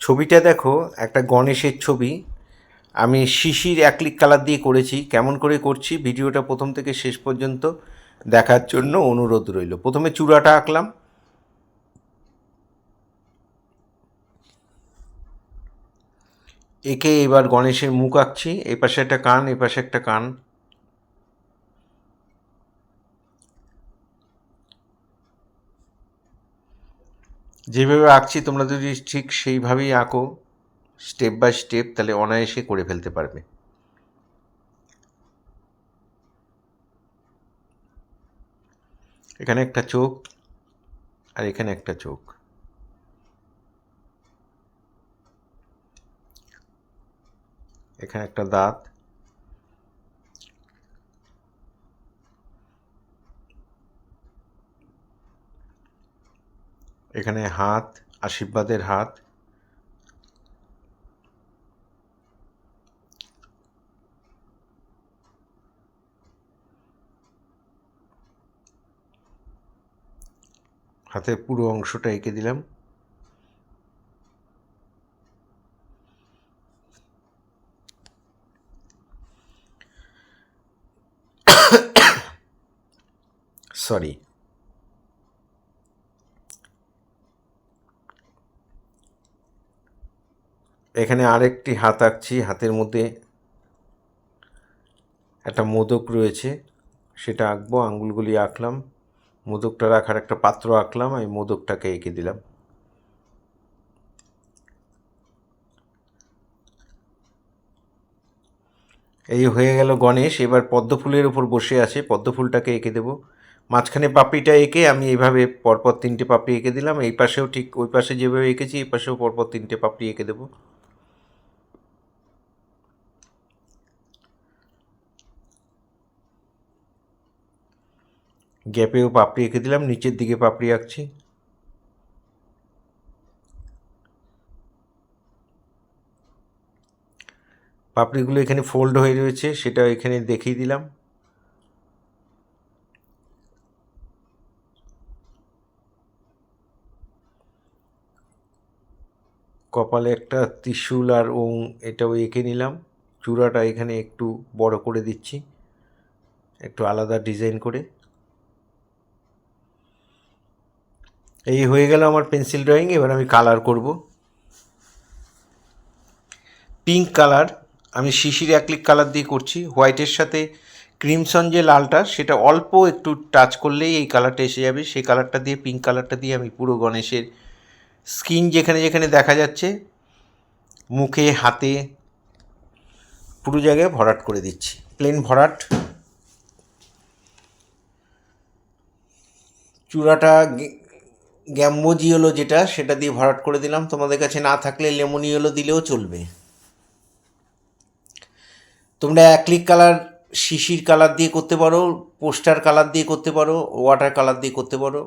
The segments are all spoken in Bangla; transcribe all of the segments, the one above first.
ছবিটা দেখো, একটা গণেশের ছবি। আমি শিশির অ্যাক্রিলিক কালার দিয়ে করেছি। কেমন করে করছি ভিডিওটা প্রথম থেকে শেষ পর্যন্ত দেখার জন্য অনুরোধ রইল। প্রথমে চূড়াটা আঁকলাম। একে এবার গণেশের মুখ আঁকছি। এ পাশে একটা কান, এ পাশে একটা কান। যেভাবে আঁকছি তোমরা যদি ঠিক সেইভাবেই আঁকো, স্টেপ বাই স্টেপ, তাহলে অনায়াসে করে ফেলতে পারবে। এখানে একটা চোখ, আর এখানে একটা চোখ। এখানে একটা দাঁত। এখানে হাত, আশীর্বাদের হাত। হাতের পুরো অংশটা এঁকে দিলাম। সরি। এখানে আরেকটি হাত আঁকছি। হাতের মধ্যে একটা মোদক রয়েছে, সেটা আঁকবো। আঙ্গুলগুলি আঁকলাম, মোদকটা রাখার একটা পাত্র আঁকলাম, আমি মোদকটাকে এঁকে দিলাম। এই হয়ে গেল গণেশ। এবার পদ্ম ফুলের উপর বসে আছে, পদ্ম ফুলটাকে এঁকে দেবো। মাঝখানে পাপড়িটা এঁকে আমি এইভাবে পরপর তিনটে পাপড়ি এঁকে দিলাম। এই পাশেও ঠিক ওই পাশে যেভাবে এঁকেছি এই পাশেও পরপর তিনটে পাপড়ি এঁকে দেবো। গ্যাপেও পাপড়ি এঁকে দিলাম, নিচের দিকে পাপড়ি আঁকছি। পাপড়িগুলো এখানে ফোল্ড হয়ে রয়েছে, সেটা এখানে দেখিয়ে দিলাম। কপালে একটা ত্রিশূল আর ওং, এটাও এঁকে নিলাম। চূড়াটা এখানে একটু বড় করে দিচ্ছি, একটু আলাদা ডিজাইন করে। এই হয়ে গেল আমার পেন্সিল ড্রয়িং। এবার আমি কালার করব। পিঙ্ক কালার আমি শিশির অ্যাক্রিলিক কালার দিয়ে করছি। হোয়াইটের সাথে ক্রিমসন যে লালটা, সেটা অল্প একটু টাচ করলেই এই কালারটা এসে যাবে। সেই কালারটা দিয়ে, পিঙ্ক কালারটা দিয়ে আমি পুরো গণেশের স্কিন যেখানে যেখানে দেখা যাচ্ছে, মুখে, হাতে, পুরো জায়গায় ভরাট করে দিচ্ছি, প্লেন ভরাট। চূড়াটা গ্যাম্বোজ ইয়েলো যেটা, সেটা দিয়ে ভরাট করে দিলাম। তোমাদের কাছে না থাকলে লেমন ইয়েলো দিলেও চলবে। তোমরা অ্যাক্রিলিক কালার শিশির কালার দিয়ে করতে পারো, পোস্টার কালার দিয়ে করতে পারো, ওয়াটার কালার দিয়ে করতে পারো।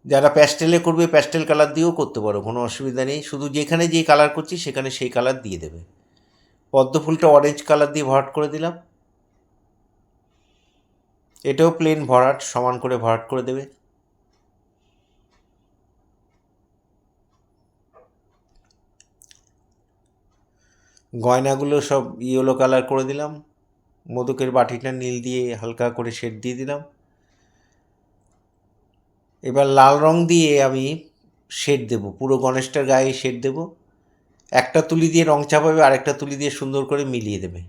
যারা প্যাস্টেলে করবে প্যাস্টেল কালার দিয়েও করতে পারো, কোনো অসুবিধা নেই। শুধু যেখানে যেই কালার করছি সেখানে সেই কালার দিয়ে দেবে। পদ্ম ফুলটা অরেঞ্জ কালার দিয়ে ভরাট করে দিলাম। এটাও প্লেন ভরাট, সমান করে ভরাট করে দেবে। গয়নাগুলো সব ইয়েলো কালার করে দিলাম। মোদকের বাটিটা নীল দিয়ে হালকা করে শেড দিয়ে দিলাম। এবার লাল রং দিয়ে আমি শেড দেবো, পুরো গণেশটার গায়ে শেড দেবো। একটা তুলি দিয়ে রং চাপাবে, আরেকটা তুলি দিয়ে সুন্দর করে মিলিয়ে দেবে।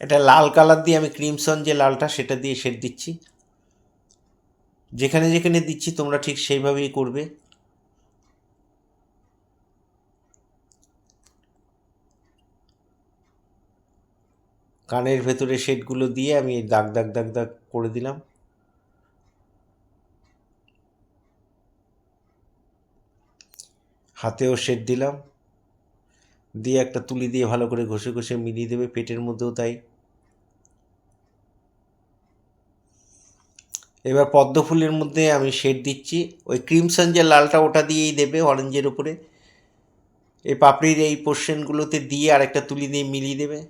এটা লাল কালার দিয়ে আমি ক্রিমসন যে লালটা, সেটা দিয়ে শেড দিচ্ছি। যেখানে যেখানে দিচ্ছি তোমরা ঠিক সেইভাবেই করবে। কানের ভেতরে শেডগুলো দিয়ে আমি দাগ দাগ দাগ দাগ করে দিলাম। হাতেও শেড দিলাম, দিয়ে একটা তুলি দিয়ে ভালো করে ঘষে ঘষে মিলিয়ে দেবে। পেটের মধ্যেও তাই। এবার পদ্ম ফুলের মধ্যে আমি শেড দিচ্ছি, ওই ক্রিমসন যে লালটা ওটা দিয়েই দেবে অরেঞ্জের উপরে। এই পাপড়ির এই পোর্শনগুলোতে দিয়ে আরেকটা তুলি দিয়ে মিলিয়ে দেবে।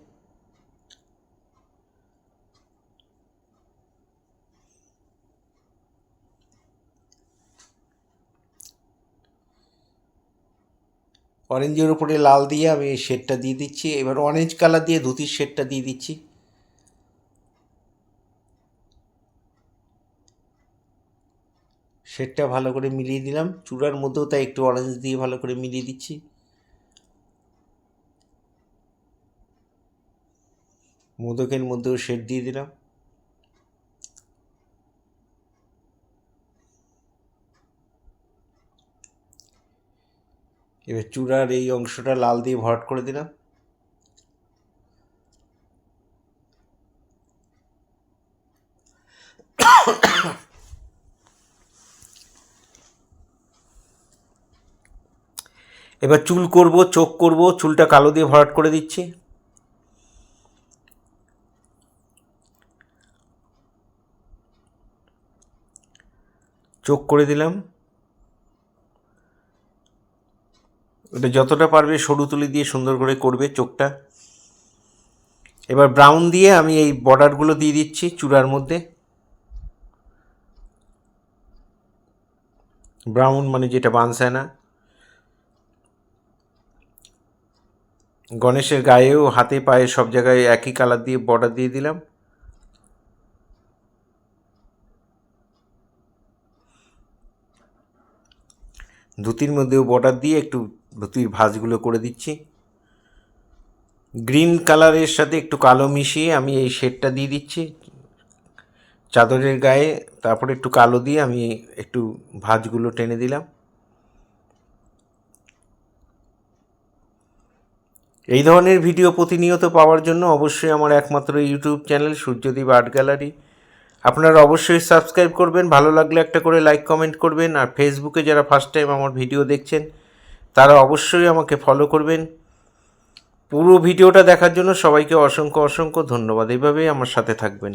অরেঞ্জের উপরে লাল দিয়ে আমি এই শেডটা দিয়ে দিচ্ছি। এবার অরেঞ্জ কালার দিয়ে ধুতির শেডটা দিয়ে দিচ্ছি। শেডটা ভালো করে মিলিয়ে দিলাম, চূড়ার মধ্যেও তাই একটু অরেঞ্জ দিয়ে ভালো করে মিলিয়ে দিচ্ছি। মোদকের মধ্যেও শেড দিয়ে দিলাম। এবার চূড়ার এই অংশটা লাল দিয়ে ভরাট করে দিলাম। এবার চুল করব, চোখ করব, চুলটা কালো দিয়ে ভরাট করে দিচ্ছি। চোখ করে দিলাম। এটা যতটা পারবে সরু তুলি দিয়ে সুন্দর করে করবে চোখটা। এবার ব্রাউন দিয়ে আমি এই বর্ডারগুলো দিয়ে দিচ্ছি চূড়ার মধ্যে। ব্রাউন মানে যেটা বানসানা। গণেশের গায়েও হাতে পায়ে সব জায়গায় একই কালার দিয়ে বর্ডার দিয়ে দিলাম। ধুতির মধ্যেও বর্ডার দিয়ে একটু ধুতির ভাঁজগুলো করে দিচ্ছি। গ্রিন কালারের সাথে একটু কালো মিশিয়ে আমি এই শেডটা দিয়ে দিচ্ছি চাদরের গায়ে। তারপরে একটু কালো দিয়ে আমি একটু ভাঁজগুলো টেনে দিলাম। এই ধরনের ভিডিও প্রতিনিয়ত পাওয়ার জন্য অবশ্যই আমার একমাত্র YouTube channel Suryadip art gallery আপনারা অবশ্যই সাবস্ক্রাইব করবেন। ভালো লাগলে একটা করে লাইক কমেন্ট করবেন। আর ফেসবুকে যারা ফার্স্ট টাইম আমার ভিডিও দেখছেন তারা অবশ্যই আমাকে ফলো করবেন। পুরো ভিডিওটা দেখার জন্য সবাইকে অসংখ্য অসংখ্য ধন্যবাদ। এইভাবেই আমার সাথে থাকবেন।